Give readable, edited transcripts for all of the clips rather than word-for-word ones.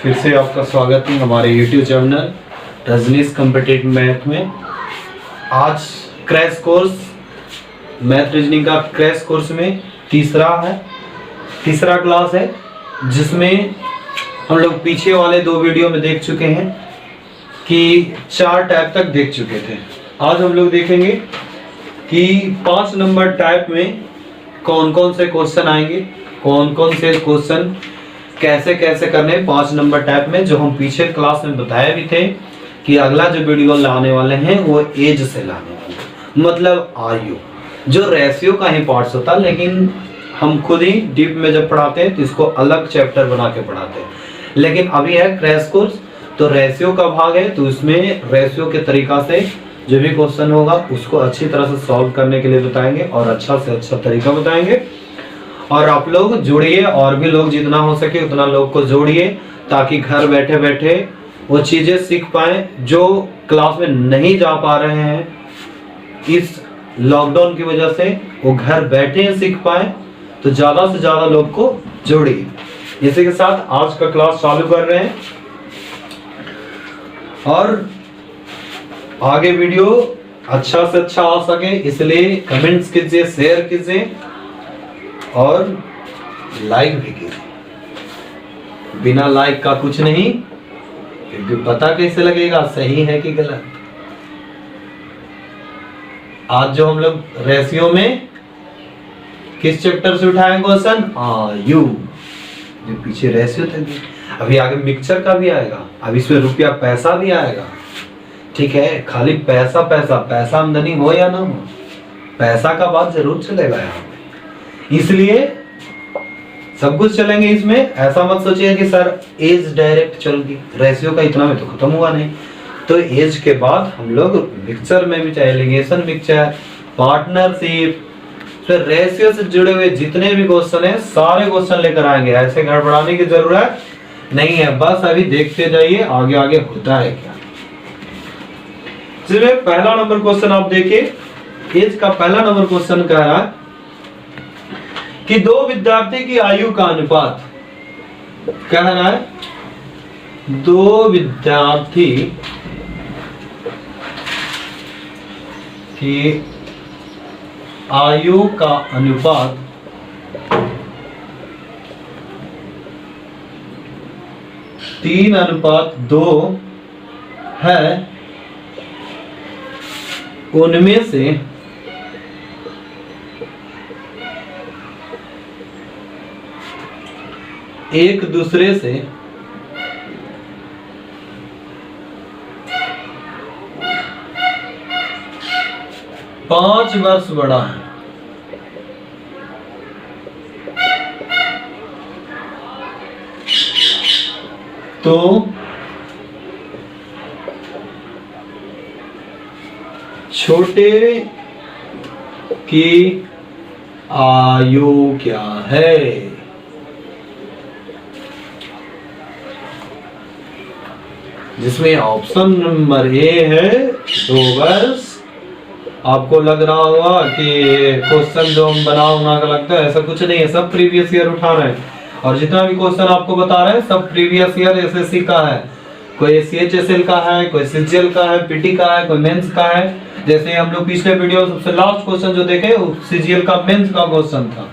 फिर से आपका स्वागत है हमारे YouTube channel Rajneesh competitive math में। आज क्रैश कोर्स मैथ रीजनिंग का क्रैश कोर्स में तीसरा क्लास है, जिसमें हम लोग पीछे वाले 2 वीडियो में देख चुके हैं कि 4 टाइप तक देख चुके थे। आज हम लोग देखेंगे कि 5 नंबर टाइप में कौन कौन से क्वेश्चन आएंगे, कौन कौन से क्वेश्चन कैसे कैसे करने 5 नंबर टाइप में, जो हम पीछे क्लास में बताए भी थे कि अगला जो वीडियो लाने वाले हैं वो एज से लाने वाले हैं, मतलब आयु। जो रेशियो का ही पार्ट्स होता है, लेकिन हम खुद ही डीप में जब पढ़ाते हैं तो इसको अलग चैप्टर बना के पढ़ाते हैं। लेकिन अभी है क्रैश कोर्स, तो रेशियो का भाग है, तो इसमें रेशियो के तरीका से जो भी क्वेश्चन होगा उसको अच्छी तरह से सॉल्व करने के लिए बताएंगे और अच्छा से अच्छा तरीका बताएंगे। और आप लोग जुड़िए, और भी लोग जितना हो सके उतना लोग को जोड़िए, ताकि घर बैठे बैठे वो चीजें सीख पाए जो क्लास में नहीं जा पा रहे हैं। इस लॉकडाउन की वजह से वो घर बैठे सीख पाए, तो ज्यादा से ज्यादा लोग को जोड़िए। इसी के साथ आज का क्लास चालू कर रहे हैं और आगे वीडियो अच्छा से अच्छा आ सके इसलिए कमेंट्स कीजिए, शेयर कीजिए और लाइक भी कीजिए। बिना लाइक का कुछ नहीं, क्योंकि पता कैसे लगेगा सही है कि गलत। आज जो हम लोग रेशियो में किस चैप्टर से उठाएंगे क्वेश्चन, आयु। जो पीछे रेशियो था, अभी आगे मिक्सचर का भी आएगा, अब इसमें रुपया पैसा भी आएगा। ठीक है, खाली पैसा आमदनी हो या ना हो, पैसा का बात जरूर चलेगा यहाँ पे। इसलिए सब कुछ चलेंगे इसमें। ऐसा मत सोचिए कि सर एज डायरेक्ट चल गई, रेशियो का इतना में तो खत्म हुआ नहीं। तो एज के बाद हम लोग मिक्सचर में भी चाहे एलिगेशन मिक्सचर, पार्टनरशिप, फिर रेशियो से जुड़े हुए जितने भी क्वेश्चन है सारे क्वेश्चन लेकर आएंगे। ऐसे गड़बड़ाने की जरूरत नहीं है, बस अभी देखते जाइए आगे आगे होता है क्या। चलिए पहला नंबर क्वेश्चन आप देखिए। एज का पहला नंबर क्वेश्चन कह रहा है कि 2 विद्यार्थी की आयु का अनुपात, कह रहा है 2 विद्यार्थी की आयु का अनुपात 3:2 है। उनमें से एक दूसरे से 5 वर्ष बड़ा है। तो छोटे की आयु क्या है? जिसमें ऑप्शन नंबर ए है 2 वर्ष। आपको लग रहा होगा कि क्वेश्चन जो हम बना कर लगता है, ऐसा कुछ नहीं है, सब प्रीवियस ईयर उठा रहे हैं। और जितना भी क्वेश्चन आपको बता रहे हैं सब प्रीवियस ईयर एसएससी का है। कोई सीएचएसएल का है, कोई सीजीएल का है, पीटी का है, कोई मेंस का है। जैसे हम लोग पिछले वीडियो सबसे लास्ट क्वेश्चन जो देखे वो सीजीएल का मेंस का क्वेश्चन था।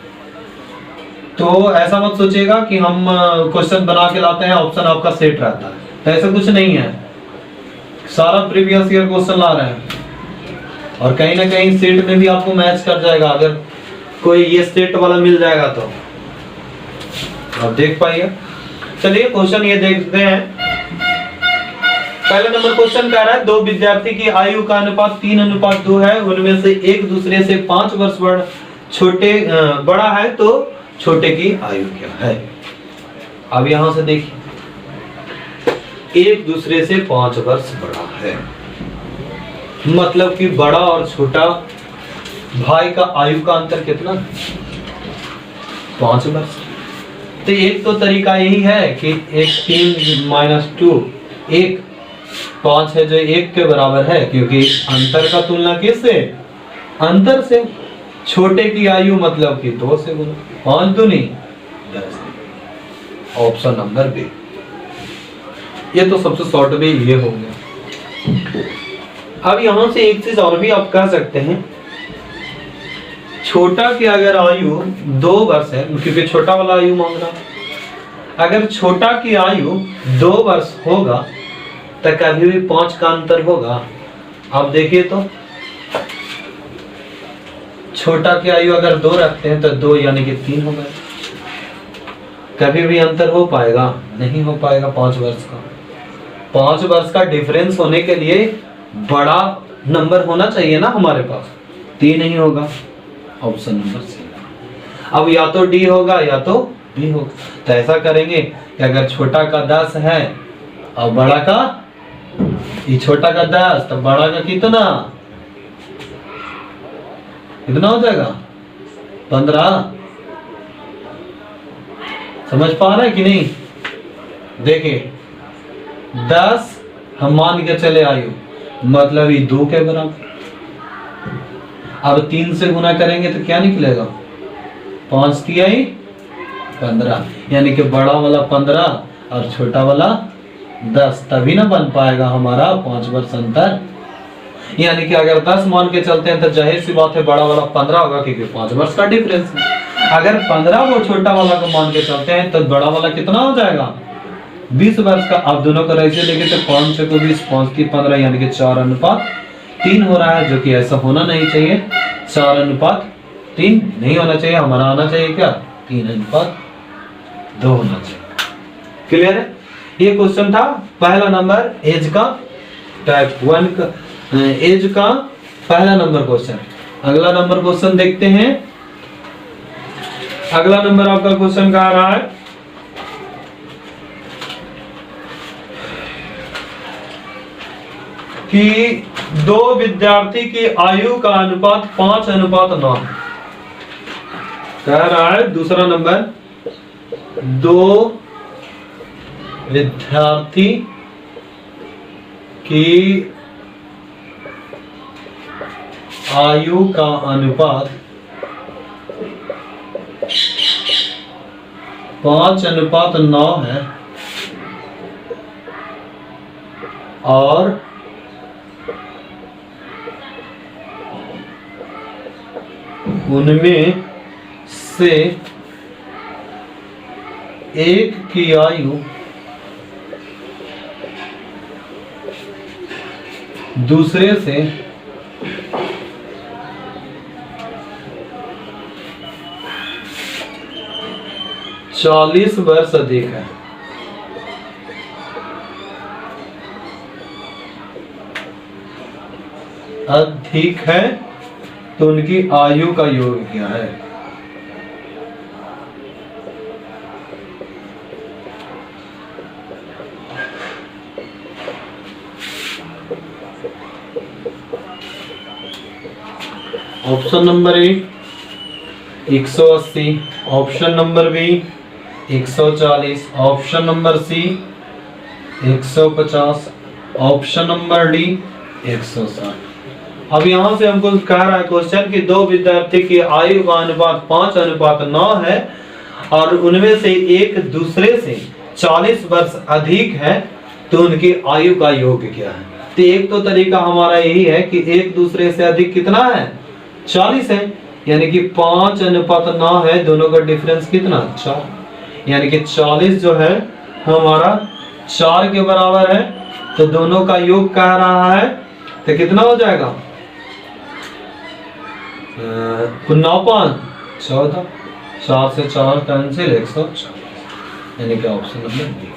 तो ऐसा मत सोचिएगा कि हम क्वेश्चन बना के लाते हैं ऑप्शन आपका सेट रहता है, तो ऐसा कुछ नहीं है। सारा प्रीवियस ईयर क्वेश्चन ला रहे हैं और कहीं ना कहीं सेट में भी आपको मैच कर जाएगा। अगर कोई ये सेट वाला मिल जाएगा तो आप देख पाइए। चलिए क्वेश्चन ये देखते हैं। पहले नंबर क्वेश्चन कह रहा है 2 विद्यार्थी की आयु का अनुपात 3:2 है। उनमें से एक दूसरे से 5 वर्ष बड़ा है, तो छोटे की आयु क्या है? अब यहां से देखिए, एक दूसरे से 5 वर्ष बड़ा है, मतलब कि बड़ा और छोटा भाई का आयु का अंतर कितना? 5 वर्ष। तो एक तो तरीका यही है कि 3 - 2 1 5 है, जो 1 के बराबर है, क्योंकि अंतर का तुलना किससे? अंतर से। छोटे की आयु मतलब कि 2 से गुना, 5 दूनी 10। Option number B. ये तो सबसे शॉर्ट वे ये हो गया। अब यहां से एक चीज और भी आप कह सकते हैं, छोटा की अगर आयु 2 वर्ष है, क्योंकि छोटा वाला आयु मांग रहा, अगर छोटा की आयु 2 वर्ष होगा तो कभी भी 5 का अंतर होगा। अब देखिए तो छोटा की आयु अगर 2 रखते हैं तो 2 यानी कि 3 हो गए। कभी भी अंतर हो पाएगा? नहीं हो पाएगा 5 वर्ष का। 5 वर्ष का डिफरेंस होने के लिए बड़ा नंबर होना चाहिए ना हमारे पास, 3 नहीं होगा। Option number C. अब या तो डी होगा या तो बी होगा। तो ऐसा करेंगे कि अगर छोटा का 10 है और बड़ा का, ये छोटा का 10 तो बड़ा का कितना हो जाएगा? 15। समझ पा रहे हैं कि नहीं? देखिए 10 हम मान के चले आयु, मतलब ये 2 के बराबर। अब 3 से गुना करेंगे तो क्या निकलेगा? 5 तिहाई 15, यानी कि बड़ा वाला 15 और छोटा वाला 10, तभी ना बन पाएगा हमारा 5 वर्ष अंतर। यानी कि अगर 10 मान के चलते हैं तो जाहिर सी बात है बड़ा वाला 15 होगा, क्योंकि 5 वर्ष का डिफरेंस है। अगर 15 वो छोटा वाला को मान के चलते हैं तो बड़ा वाला कितना हो जाएगा? 20 वर्ष का। आप दोनों को ऐसे लेके तो 5 से 20, 5 की 15, यानी कि 4:3 हो रहा है, जो कि ऐसा होना नहीं चाहिए। 4:3 नहीं होना चाहिए, हमारा आना चाहिए क्या? 3:2 होना चाहिए। क्लियर है? ये क्वेश्चन था पहला नंबर एज का, टाइप 1 का एज का पहला नंबर क्वेश्चन। अगला नंबर क्वेश्चन देखते हैं। अगला नंबर आपका क्वेश्चन क्या आ रहा है कि 2 विद्यार्थी की आयु का अनुपात 5:9 कह रहा है। दूसरा नंबर 2 विद्यार्थी की आयु का अनुपात 5:9 है और उनमें से एक की आयु दूसरे से 40 वर्ष अधिक है। अधिक है तो उनकी आयु का योग क्या है? Option number A 180, option number B 140, option number C 150, option number D 160। अब यहां से हमको कह रहा है क्वेश्चन कि 2 विद्यार्थी की आयु का अनुपात 5:9 है और उनमें से एक दूसरे से 40 वर्ष अधिक है, तो उनकी आयु का योग क्या है? तो एक तो तरीका हमारा यही है कि एक दूसरे से अधिक कितना है? 40 है, यानी कि 5:9 है, दोनों का डिफरेंस कितना? 4, यानी कि 40 जो है हमारा 4 के बराबर है, तो दोनों का योग कह रहा है तो कितना हो जाएगा? 9×5 14, 4 से 4 कैंसिल 140, यानी कि ऑप्शन नंबर बी।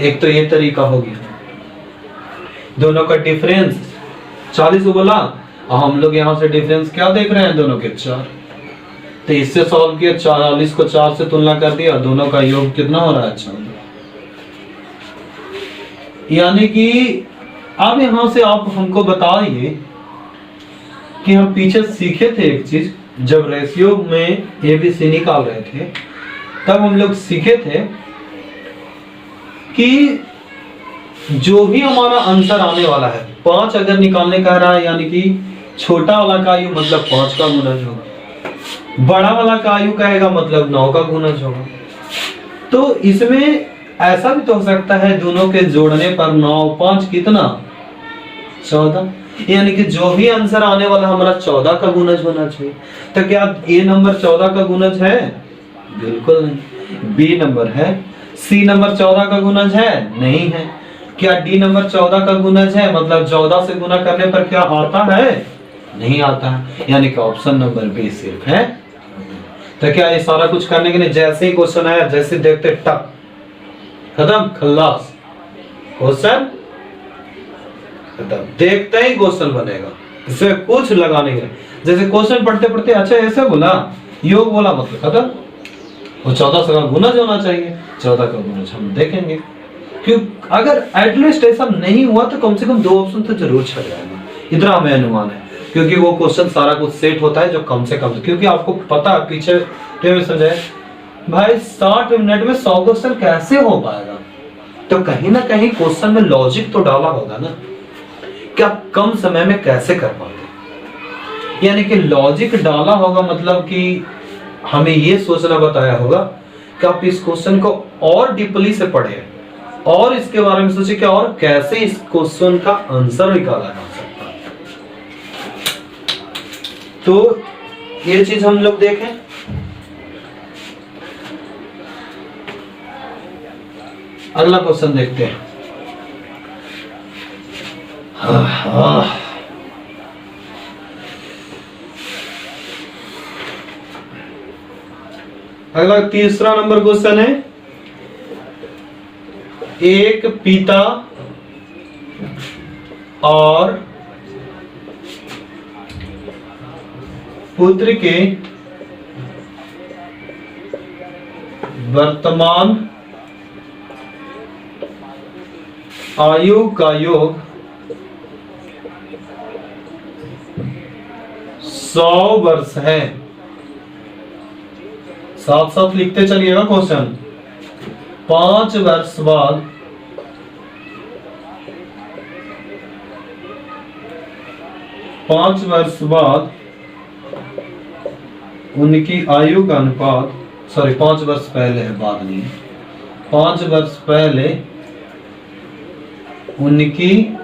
एक तो ये तरीका हो गया, दोनों का डिफरेंस 40 बोला और हम लोग यहाँ से डिफरेंस क्या देख रहे हैं? दोनों के 4, तो इससे सॉल्व किया, 40 को 4 से तुलना कर दिया, दोनों का योग कितना हो रहा है? 14। यानी कि अब यहां से आप हमको बताइए कि हम पीछे सीखे थे एक चीज, जब रेशियो में एबीसी निकाल रहे थे तब हम लोग सीखे थे कि जो भी हमारा आंसर आने वाला है 5 अगर निकालने कह रहा है, यानी कि छोटा वाला का आयु मतलब 5 का गुणज होगा, बड़ा वाला का आयु कहेगा मतलब 9 का गुणज होगा। तो इसमें ऐसा भी तो हो सकता है दोनों के जोड़ने पर 9 5 कितना 14, यानी कि जो भी आंसर आने वाला हमारा 14 का गुणज होना चाहिए। तो क्या ए नंबर 14 का गुणज है? बिल्कुल नहीं। बी नंबर है। सी नंबर 14 का गुणज है? नहीं है। क्या डी नंबर 14 का गुणज है? मतलब 14 से गुना करने पर क्या आता है? नहीं आता है, यानी कि ऑप्शन नंबर बी सिर्फ है। तो क्या ये सारा कुछ करने के लिए जैसे ही क्वेश्चन आया, जैसे देखते टक खत्म, खल्लास, क्वेश्चन खत्म, देखते ही क्वेश्चन बनेगा, इसमें कुछ लगाने के। जैसे क्वेश्चन पढ़ते पढ़ते अच्छा ऐसे बोला, योग बोला, मतलब खत्म। वो 14 से का गुणज होना चाहिए, 14 का गुणज हम देखेंगे। क्यों? अगर एटलीस्ट ऐसा नहीं हुआ तो कम से कम 2 ऑप्शन तो जरूर छट जाएगा, इतना हमें अनुमान है। क्योंकि वो क्वेश्चन सारा कुछ सेट होता है जो कम से कम, क्योंकि आपको पता है पीछे में समझाए भाई 60 मिनट में 100 क्वेश्चन कैसे हो पाएगा, तो कहीं ना कहीं क्वेश्चन में लॉजिक तो डाला होगा ना, क्या कम समय में कैसे कर पाते, यानी कि लॉजिक डाला होगा, मतलब कि हमें ये सोचना बताया होगा कि आप इस क्वेश्चन को और डीपली से पढ़े और इसके बारे में सोचे कि और कैसे इस क्वेश्चन का आंसर निकाला जा सकता है। तो ये चीज हम लोग देखें। अगला क्वेश्चन देखते हैं। अगला तीसरा नंबर क्वेश्चन है, एक पिता और पुत्र के वर्तमान आयु का योग 100 वर्ष है। साथ साथ लिखते चलिएगा क्वेश्चन। 5 वर्ष बाद उनकी आयु का अनुपात, सॉरी 5 वर्ष पहले है, बाद नहीं, 5 वर्ष पहले उनकी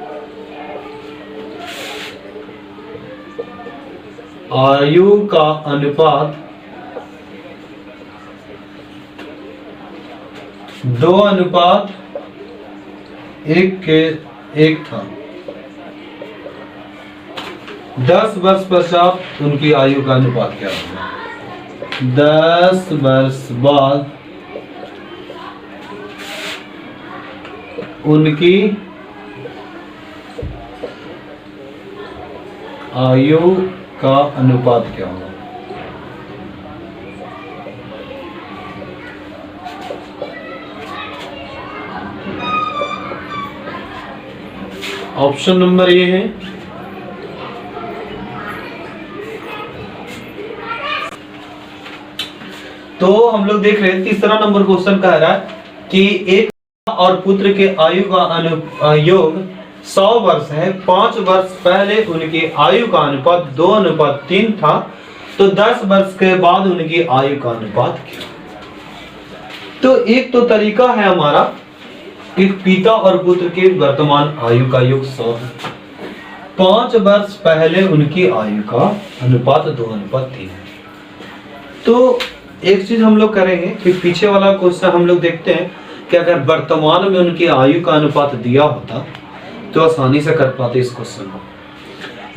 आयु का अनुपात 2:1 था। 10 वर्ष पश्चात उनकी आयु का अनुपात क्या होगा? 10 वर्ष बाद उनकी आयु का अनुपात क्या होगा? ऑप्शन नंबर ये है, तो हम लोग देख रहे हैं तीसरा नंबर क्वेश्चन कह रहा है कि एक और पुत्र के आयु का योग 100 वर्ष है। 5 वर्ष पहले उनकी आयु का अनुपात 2:3 था, तो 10 वर्ष के बाद उनकी आयु का अनुपात क्या? तो एक तो तरीका है हमारा कि पिता और पुत्र के वर्तमान आयु का योग 100 है। 5 वर्ष पहले उनकी आयु का अनुपात 2:3 है। तो एक चीज हम लोग करेंगे कि पीछे वाला क्वेश्चन हम लोग देखते हैं कि अगर वर्तमान में उनकी आयु का अनुपात दिया होता तो आसानी से कर पाते इस क्वेश्चन को,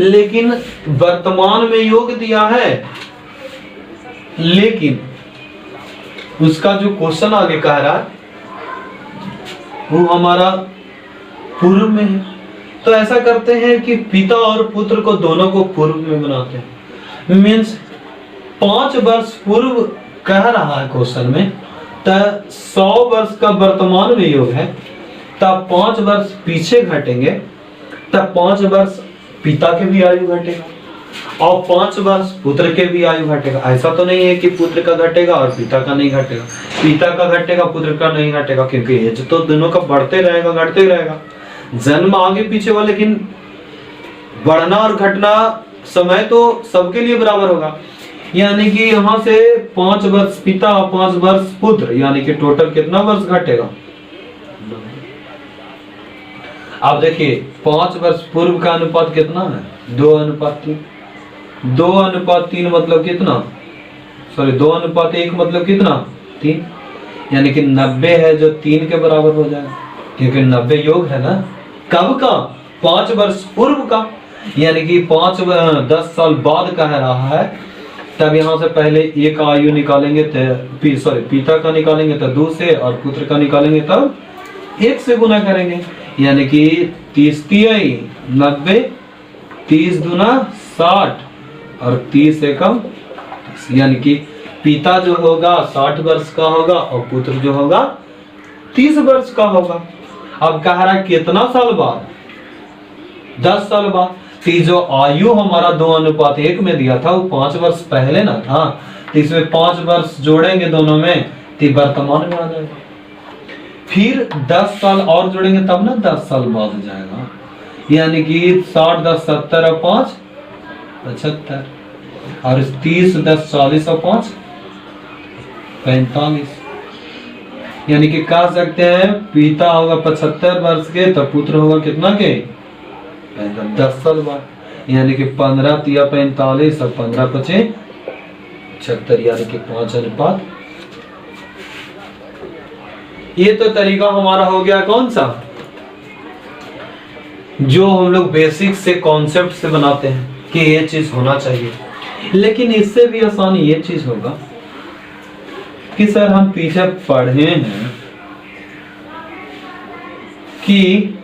लेकिन वर्तमान में योग दिया है, लेकिन उसका जो क्वेश्चन आगे कह रहा है वो हमारा पूर्व में है। तो ऐसा करते हैं कि पिता और पुत्र को दोनों को पूर्व में बनाते हैं। मीन्स 5 वर्ष पूर्व कह रहा है क्वेश्चन में, तो 100 वर्ष का वर्तमान में योग है, तब 5 वर्ष पीछे घटेंगे, तब 5 वर्ष पिता के भी आयु घटेगा और 5 वर्ष पुत्र के भी आयु घटेगा। ऐसा तो नहीं है कि पुत्र का घटेगा और पिता का नहीं घटेगा, पिता का घटेगा पुत्र का नहीं घटेगा, क्योंकि एज तो दोनों का बढ़ते रहेगा, घटते रहेगा। जन्म आगे पीछे हुआ, लेकिन बढ़ना और घटना समय तो सबके लिए बराबर होगा। यानी कि यहाँ से 5 वर्ष पिता और 5 वर्ष पुत्र, यानी कि टोटल कितना वर्ष घटेगा? आप देखिए 5 वर्ष पूर्व का अनुपात कितना है, 2:3। 2:3 मतलब कितना, सॉरी 2:1 मतलब कितना, 3। यानी कि 90 है जो 3 के बराबर हो जाएगा, क्योंकि 90 योग है ना। कब का, 5 वर्ष पूर्व का, यानी कि 10 साल बाद कह रहा है। तब यहाँ से पहले एक आयु निकालेंगे तो सॉरी पिता का निकालेंगे तो 2 से, और पुत्र का निकालेंगे तब 1 से गुना करेंगे। यानी कि 30 × 90, 30 दूना 60 और 30 एकम, यानी कि पिता जो होगा 60 वर्ष का होगा और पुत्र जो होगा 30 वर्ष का होगा। अब कह रहा है कितना साल बाद, 10 साल बाद। तो जो आयु हमारा 2:1 में दिया था वो 5 वर्ष पहले ना था, तो इसमें 5 वर्ष जोड़ेंगे दोनों में तो वर्तमान में आ जाएगा। फिर 10 साल और जोड़ेंगे तब ना 10 साल बाद हो जाएगा। यानी कि 60 10 70 और 5 75, और 30 10 40 और 5 45। यानी कि कह सकते हैं पिता होगा 75 वर्ष के तो पुत्र होगा कितना के, 10 साल बाद। यानी कि 15 × 45 और 15 × 5 76, यानी कि 5:5। ये तो तरीका हमारा हो गया कौन सा, जो हम लोग बेसिक से कॉन्सेप्ट से बनाते हैं कि ये चीज होना चाहिए। लेकिन इससे भी आसान ये चीज होगा कि सर हम पीछे पढ़े हैं कि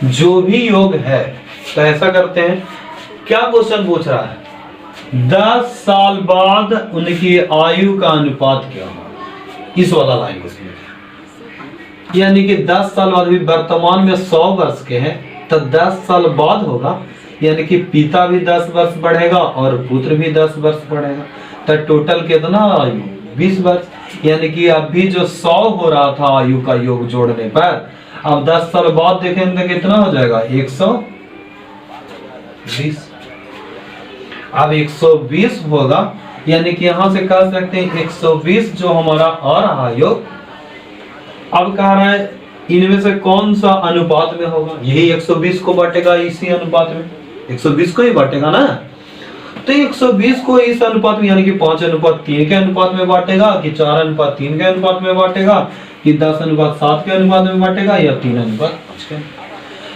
जो भी योग है, तो ऐसा करते हैं, क्या क्वेश्चन पूछ रहा है, 10 साल बाद उनकी आयु का अनुपात क्या होगा, इस वाला लाइन उसमें। यानी कि 10 साल बाद भी वर्तमान में 100 वर्ष के हैं तो 10 साल बाद होगा, यानी कि पिता भी 10 वर्ष बढ़ेगा और पुत्र भी 10 वर्ष बढ़ेगा, तो टोटल कितना आयु, 20 वर्ष। यानी कि अभी जो 100 हो रहा था आयु का योग जोड़ने पर, अब 10 साल बाद देखेंगे कितना हो जाएगा, 120। अब 120 होगा, यानी कि यहां से कह सकते हैं 120 जो हमारा आ रहा योग। अब कह रहा है इनमें से कौन सा अनुपात में होगा, यही 120 को बांटेगा इसी अनुपात में, 120 को ही बांटेगा ना। तो 120 को इस अनुपात में, यानी कि 5:3 के अनुपात में बांटेगा, कि 4:3 के अनुपात में बांटेगा, कि 10:7 के अनुपात में बांटेगा, या 3:5 के।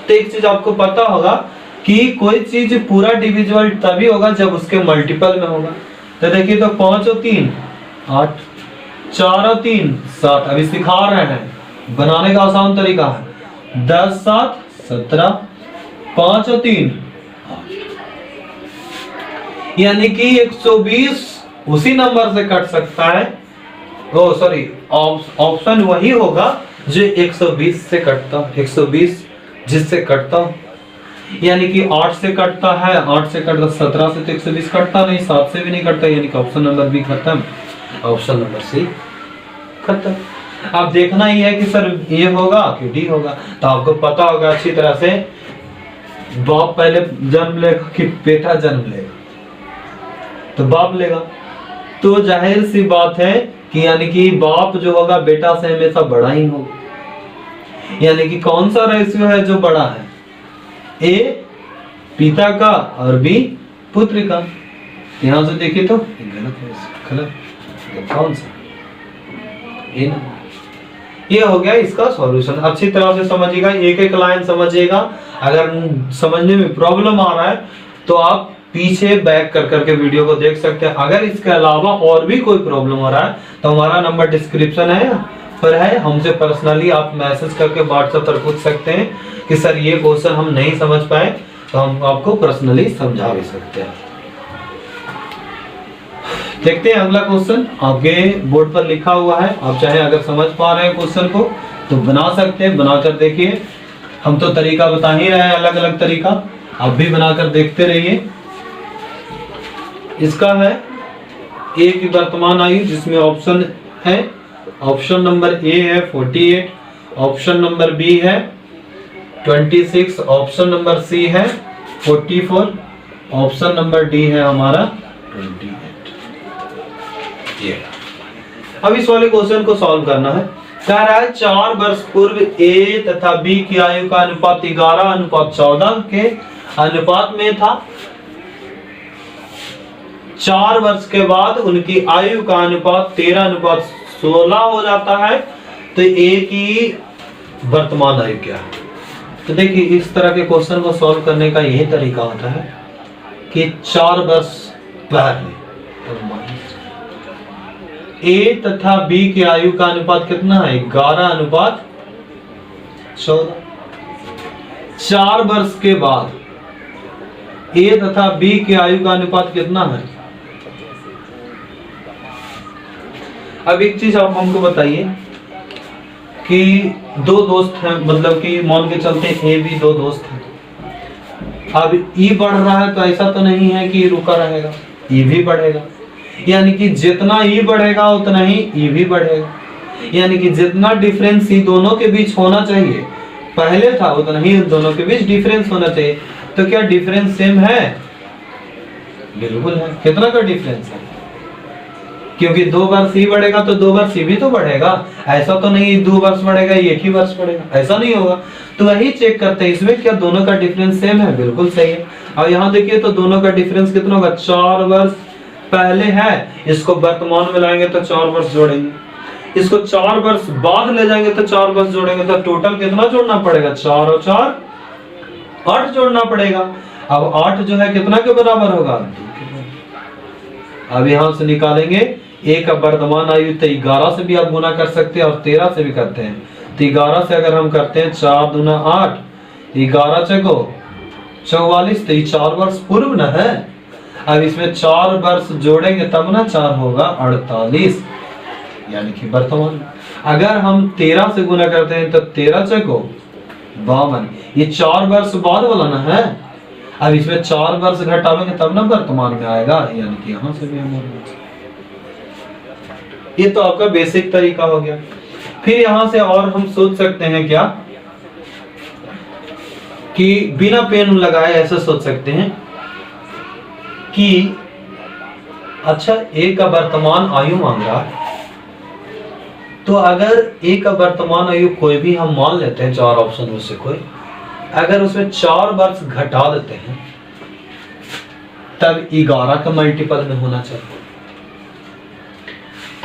तो एक चीज आपको पता होगा कि कोई चीज पूरा डिविजिबल तभी होगा जब उसके मल्टीपल में होगा। तो देखिए, तो 5 और 3 8, 4 और 3 7। अभी सिखा रहे हैं, बनाने का आसान तरीका है, 10 7 17, 5 और 3 8। यानी कि 120 उसी नंबर से कट सकता है, ओ सॉरी ऑप्शन वही होगा जो 120 से कटता, 120 जिससे कटता। यानी कि 8 से कटता है, 8 से कटता, 17 से तो 120 कटता नहीं, 7 से भी नहीं कटता, यानी कि ऑप्शन नंबर बी खत्म, ऑप्शन नंबर सी खत्म। अब देखना ही है कि सर ये होगा कि डी होगा। तो आपको पता होगा अच्छी तरह से, बाप पहले जन्म लेगा कि बेटा जन्म लेगा, तो बाप लेगा। तो जाहिर सी बात है कि यानी कि बाप जो होगा बेटा से हमेशा बड़ा ही होगा। यानी कि कौन सा रेशियो है जो बड़ा है, ए पिता का और बी पुत्र का। यहां से देखिए तो गलत है, गलत कौन सा, ए ना। ये हो गया इसका सॉल्यूशन। अच्छी तरह से समझिएगा, एक एक लाइन समझिएगा। अगर समझने में प्रॉब्लम आ रहा है तो आप पीछे बैक कर करके वीडियो को देख सकते हैं। अगर इसके अलावा और भी कोई प्रॉब्लम हो रहा है तो हमारा नंबर डिस्क्रिप्शन है पर है, हमसे पर्सनली आप मैसेज करके व्हाट्सएप पर पूछ सकते हैं कि सर ये क्वेश्चन हम नहीं समझ पाए, तो हम आपको पर्सनली समझा भी सकते हैं। देखते हैं अगला क्वेश्चन, आपके बोर्ड पर लिखा हुआ है। आप चाहे अगर समझ पा रहे हैं क्वेश्चन को तो बना सकते हैं, बनाकर देखिए। हम तो तरीका बता ही रहे हैं, अलग अलग तरीका, आप भी बनाकर देखते रहिए। इसका है ए की वर्तमान आयु, जिसमें ऑप्शन है, ऑप्शन नंबर ए है 48, ऑप्शन नंबर बी है 26, ऑप्शन नंबर सी है 44, ऑप्शन नंबर डी है हमारा 28। ये अब इस वाले क्वेश्चन को सॉल्व करना है। कह रहा है 4 वर्ष पूर्व ए तथा बी की आयु का अनुपात 11:14 के अनुपात में था। 4 वर्ष के बाद उनकी आयु का अनुपात 13:16 हो जाता है। तो ए की वर्तमान आयु क्या है? तो देखिए इस तरह के क्वेश्चन को सॉल्व करने का यही तरीका होता है कि 4 वर्ष पहले ए तथा बी की आयु का अनुपात कितना है? 11:14। 4 वर्ष के बाद ए तथा बी की आयु का अनुपात कितना है? अब एक चीज आप हमको बताइए कि दो दोस्त हैं, मतलब कि मान के चलते हैं ए बी दो दोस्त हैं। अब ई बढ़ रहा है तो ऐसा तो नहीं है कि रुका रहेगा, ई भी बढ़ेगा। यानी कि जितना ई बढ़ेगा उतना ही ई भी बढ़ेगा। यानी कि जितना डिफरेंस ई दोनों के बीच होना चाहिए पहले था उतना ही दोनों के बीच डिफरेंस होना चाहिए। तो क्या डिफरेंस सेम है? बिल्कुल है। कितना का डिफरेंस है? क्योंकि 2 वर्ष ही बढ़ेगा तो 2 वर्ष ही भी तो बढ़ेगा। ऐसा तो नहीं 2 वर्ष बढ़ेगा 1 ही वर्ष बढ़ेगा, ऐसा नहीं होगा। तो वही चेक करते हैं इसमें क्या दोनों का डिफरेंस सेम है। बिल्कुल सही है। और यहाँ देखिए तो दोनों का डिफरेंस कितना होगा? 4 वर्ष पहले है, इसको वर्तमान में लाएंगे तो 4 वर्ष जोड़ेंगे, इसको 4 वर्ष बाद ले जाएंगे तो 4 वर्ष जोड़ेंगे। तो टोटल कितना जोड़ना पड़ेगा? 4 और 4 8 जोड़ना पड़ेगा। अब 8 जो है कितना के बराबर होगा? 2 के बराबर। अब यहां से निकालेंगे ए का वर्तमान आयु तो 11 से भी आप गुना कर सकते हैं और 13 से भी करते हैं। तो 11 से अगर हम करते हैं 4 दूना 8, 11 चको 44, तो 4 वर्ष पूर्व न है। अब इसमें 4 वर्ष जोड़ेंगे तब ना 4 होगा 48, यानी कि वर्तमान। अगर हम 13 से गुना करते हैं तो 13 चको 52, ये 4 वर्ष बाद वाला ना है। अब इसमें 4 वर्ष घटावेंगे तब ना वर्तमान में आएगा, यानी कि यहां से भी हम ये तो आपका बेसिक तरीका हो गया। फिर यहां से और हम सोच सकते हैं क्या कि बिना पेन लगाए ऐसे सोच सकते हैं कि अच्छा ए का वर्तमान आयु मांग रहा है, तो अगर ए का वर्तमान आयु कोई भी हम मान लेते हैं 4 ऑप्शन में से कोई, अगर उसमें 4 वर्ष घटा देते हैं तब 11 का मल्टीपल में होना चाहिए।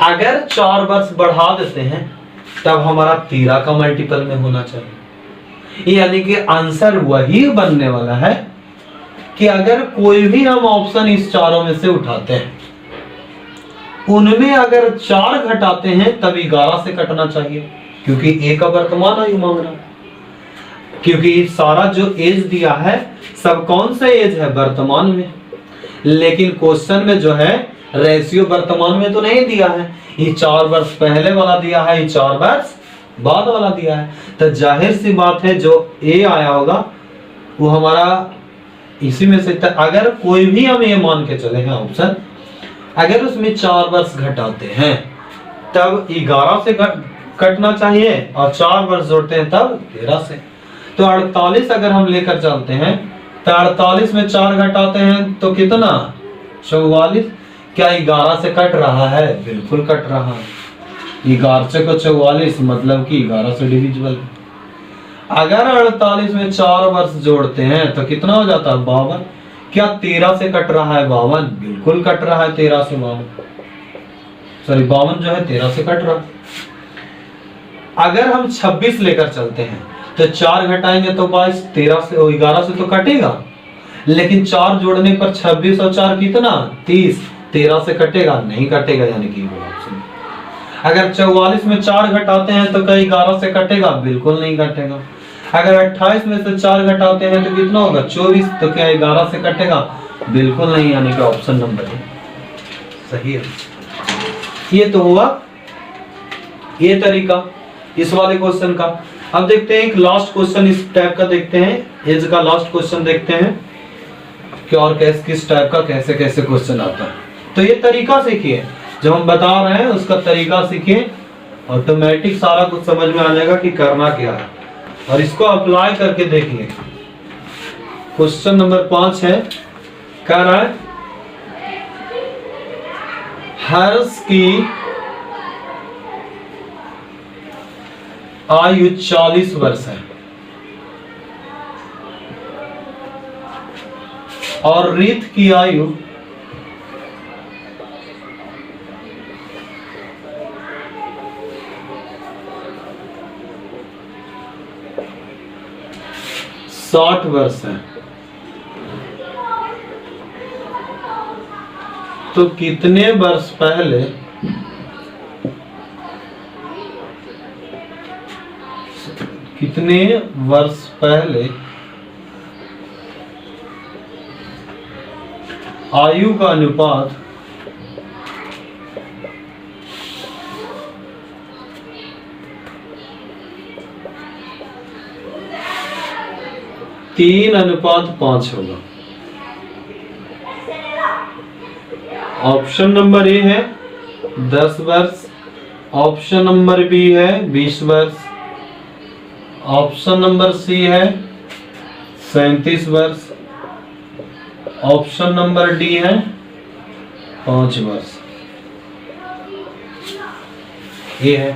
अगर 4 वर्ष बढ़ा देते हैं तब हमारा 13 का मल्टीपल में होना चाहिए। यानी कि आंसर वही बनने वाला है कि अगर कोई भी हम ऑप्शन इस चारों में से उठाते हैं उनमें अगर 4 घटाते हैं तब 11 से कटना चाहिए, क्योंकि ए का वर्तमान आयु मांग रहा है। क्योंकि सारा जो एज दिया है सब कौन सा एज है? वर्तमान में। लेकिन क्वेश्चन में जो है रेशियो वर्तमान में तो नहीं दिया है, ये 4 वर्ष पहले वाला दिया है, ये 4 वर्ष बाद वाला दिया है। तो जाहिर सी बात है जो ए आया होगा वो हमारा इसी में से। अगर कोई भी हम ये मान के चले हैं ऑप्शन, अगर उसमें 4 वर्ष घटाते हैं तब 11 से कटना चाहिए और 4 वर्ष जोड़ते हैं तब 13 से। तो 48 अगर हम लेकर चलते हैं तो 48 में 4 घटाते हैं तो कितना? 44। क्या 11 से कट रहा है? बिल्कुल कट रहा है। 11 से को 44 मतलब कि 11 से डिविजिबल। अगर 48 में 4 वर्ष जोड़ते हैं तो कितना हो जाता है? 52। क्या 13 से कट रहा है? 52। बिल्कुल कट रहा है 13 से 52। सॉरी 52 जो है 13 से कट रहा है। अगर हम 26 लेकर चलते हैं तो 4 घटाएंगे तो 22, 13 से 11 से तो कटेगा, लेकिन 4 जोड़ने पर 26 और 4 कितना? 30, 13 से कटेगा? नहीं कटेगा, यानी कि ऑप्शन। अगर 44 में 4 घटाते हैं तो क्या 11 से कटेगा? बिल्कुल नहीं कटेगा। अगर 28 में से 4 घटाते हैं तो कितना होगा? 24, तो क्या 11 से कटेगा? बिल्कुल नहीं, यानी कि ऑप्शन नंबर है सही है। ये तो हुआ ये तरीका इस वाले क्वेश्चन का। अब देखते हैं एक लास्ट क्वेश्चन इस टाइप का देखते हैं, एज का लास्ट क्वेश्चन देखते हैं कि और किस टाइप का कैसे कैसे क्वेश्चन आता है। तो ये तरीका सीखिए, जो हम बता रहे हैं उसका तरीका सीखिए, ऑटोमेटिक सारा कुछ समझ में आ जाएगा कि करना क्या है, और इसको अप्लाई करके देखिए। क्वेश्चन नंबर 5 है, कह रहा है हर्ष की आयु 40 वर्ष है और रीत की आयु 60 वर्ष है, तो कितने वर्ष पहले आयु का अनुपात तीन अनुपात 5 होगा। ऑप्शन नंबर ए है 10 वर्ष, ऑप्शन नंबर बी है 20 वर्ष, ऑप्शन नंबर सी है 37 वर्ष, ऑप्शन नंबर डी है 5 वर्ष। ये है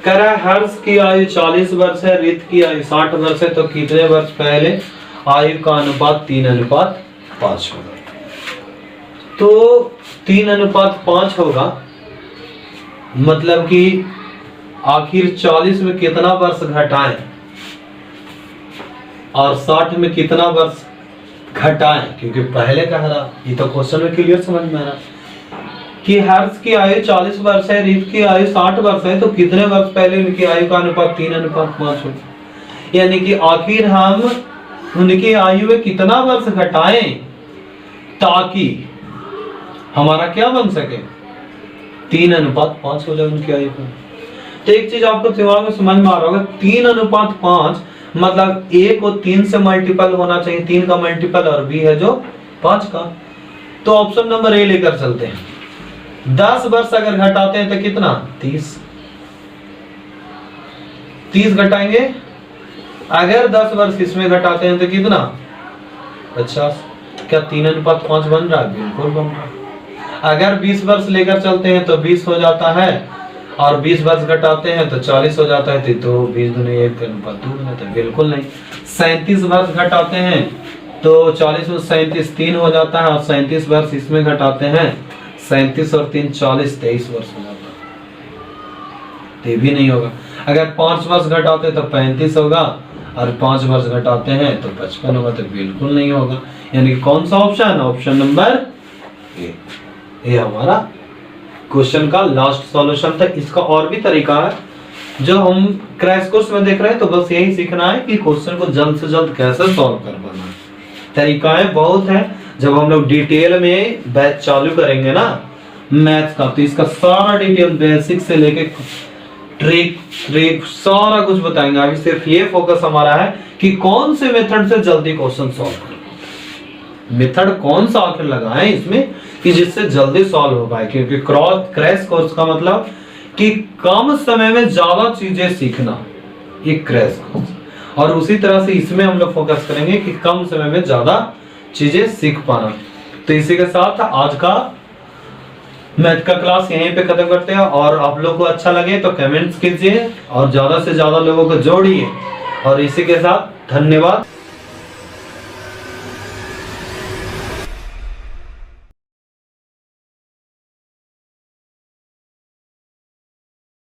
कह रहा है हर्ष की आयु 40 वर्ष है, रित की आयु 60 वर्ष है, तो कितने वर्ष पहले आयु का अनुपात 3:5 होगा। तो 3:5 होगा, मतलब कि आखिर 40 में कितना वर्ष घटाएं और 60 में कितना वर्ष घटाएं, क्योंकि पहले कह रहा, ये तो क्वेश्चन में क्लियर समझ में आ रहा कि हर्ष की आयु 40 वर्ष है, रीत की आयु 60 वर्ष है, तो कितने वर्ष पहले उनकी आयु का अनुपात 3:5 होगा। यानी कि आखिर हम उनकी आयु में कितना वर्ष घटाएं ताकि हमारा क्या बन सके, 3:5 हो जाए उनकी आयु का। तो एक चीज आपको दिमाग में समझ में आ रहा होगा, 3:5 मतलब a को 3 से मल्टीपल होना चाहिए, 3 का मल्टीपल, और b है जो 5 का। तो ऑप्शन नंबर ए लेकर चलते हैं। 10 वर्ष अगर घटाते हैं तो कितना, 30 घटाएंगे। अगर 10 वर्ष इसमें घटाते हैं तो कितना, 50। क्या 3:5 बन रहा है? बिल्कुल बन रहा है। अगर 20 वर्ष लेकर चलते हैं तो 20 हो जाता है, और 20 वर्ष घटाते हैं तो 40 हो जाता है, तो 20 दूनी 1:2 बना, बिल्कुल नहीं। 37 वर्ष घटाते हैं तो 40 में 37 3 हो जाता है, और 37 वर्ष इसमें घटाते हैं, 37 और 3 40, 23 वर्ष हो जाता है, तो भी नहीं होगा। अगर 5 वर्ष घटाते तो 35 होगा, और 5 वर्ष घटाते हैं तो 55 होगा, तो बिल्कुल नहीं होगा। यानी कौन सा ऑप्शन, ऑप्शन नंबर ए, ये हमारा क्वेश्चन का लास्ट सॉल्यूशन था। इसका और भी तरीका है जो हम क्रैश कोर्स में देख रहे हैं, तो बस यही सीखना है कि क्वेश्चन को जल्द से जल्द कैसे सॉल्व करवाना है। तरीकाएं बहुत है, जब हम लोग डिटेल में बैच चालू करेंगे ना मैथ्स का, तो इसका सारा डिटेल बेसिक से लेके ट्रिक सारा कुछ बताएंगे। अभी सिर्फ ये फोकस हमारा है कि कौन से मेथड से जल्दी क्वेश्चन सॉल्व करें, मेथड कौन सा आखिर लगाएं इसमें कि जिससे जल्दी सॉल्व हो पाए, क्योंकि क्रैश कोर्स का मतलब कि कम समय में ज्यादा चीजें सीखना, ये क्रैश कोर्स। और उसी तरह से इसमें हम लोग फोकस करेंगे कि कम समय में ज्यादा चीजें सीख पाना। तो इसी के साथ आज का मैथ का क्लास यहीं पे खत्म करते हैं, और आप लोग को अच्छा लगे तो कमेंट्स कीजिए और ज्यादा से ज्यादा लोगों को जोड़िए। और इसी के साथ धन्यवाद।